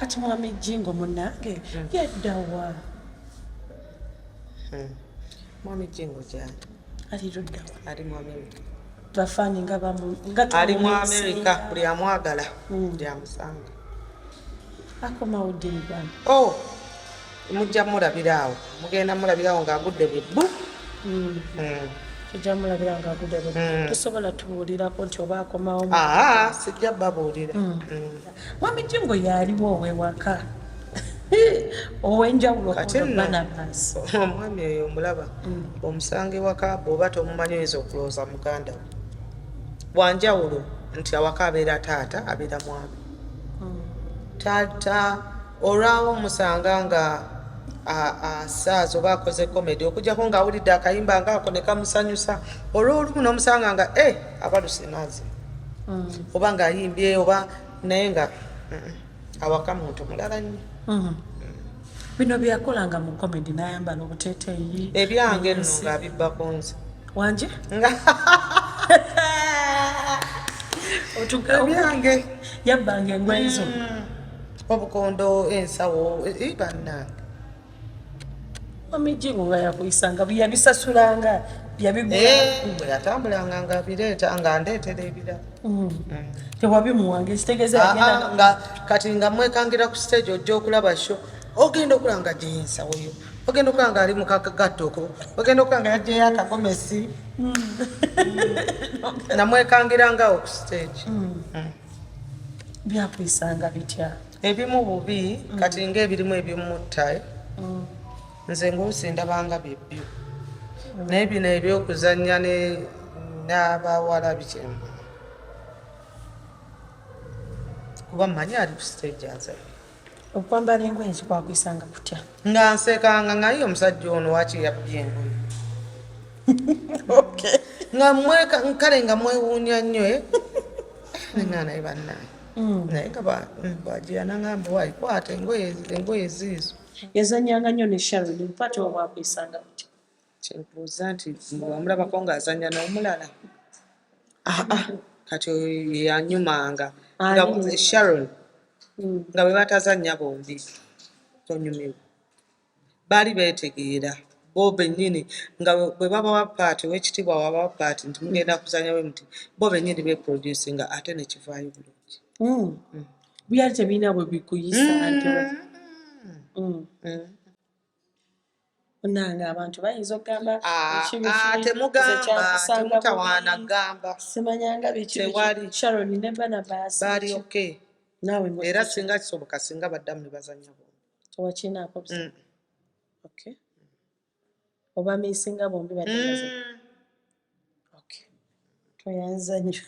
kati mwami Jingo munange yaddawa mwami Jingo jani ali luddawa ali mu America bafani ali mu America buli amwagala buli amusanga akoma udini bwana mujja mulabirawo mugenda mulabirawo ng'agudde bubbu tujja mulabira ng'agudde bubbu tusobola tubuulirako nti oba akomawo sijja babuulira mwami Jingo yaliwo ow'ewaka ow'enjawulo Barnabas omwami oyo omulaba omusanga ewaka bw'oba tomumanyi oyinza okulowooza muganda we wanjawulo nti awaka abeera taata abeera mwami taata olwawo omusanga nga asaaza oba akoze komedi okujjako ng'awulidde akayimba ngaako ne kamusanyusa olw'olumu n'omusanga nga abalusinaazi oba ng'ayimbye oba naye nga awaka muntu mulala nnyo bino byakolanga mu komedi n'ayambala obuteeteeyi ebyange nno ng'abibbako nze wanje ebyange yabbanga engwenzo obukondo ensawo bannange mwami Jingo nga yakuyisanga yabisasulanga yabigula bwe yatambulanga ng'abireeta ng'andeetera ebirala tewabimuwange kitegeeza nga kati nga mwekangira ku stage ojja okulaba sho ogenda okulanga gyensawo yo ogenda okulanga ali mu kagattoko ogenda okulanga yagyeyo akagomesi namwekangirangawo ku stage byakuyisanga bitya ebimu bubi kati ng'ebirimu ebimutta nze ng'olusi ndabanga byebyo naye bino ebyokuzannya n'abawala bikyemu kuba mmanyi ali ku stage azanye okwambala engoye kwakuyisanga kutya nga nsekanga ngaye omusajja ono wakiyabbye engoye kale nga mwewuunya nnyo nga naye bannange naye nga bwagira nangamba wayikwata engoye ziizo yazanyanga nnyo ne Sharon mpate obwakuyisanga kutya kyenkubuuza nti wamulabako ng'azanya n'omulala kati yanyumanga Sharon nga bwe batazannya bombi tonyumirwa baali beetegeera bo bennyini nga bwe babawa paati ow'ekitiibwa wabawa paati nti mugenda kuzanya bwe muti bo bennyini beeproducinga ate ne kivaayo bulungi byali tebirina bwe bikuyisa nti onanga abantu bayinza okugamba temutawaana gamba simanyanga biki Sharon ne Barnabas baali okay naawe era singa kisoboka singa baddamu ne bazanya bombi tewakinaako okay oba misinga bombi badde toyanza nnyo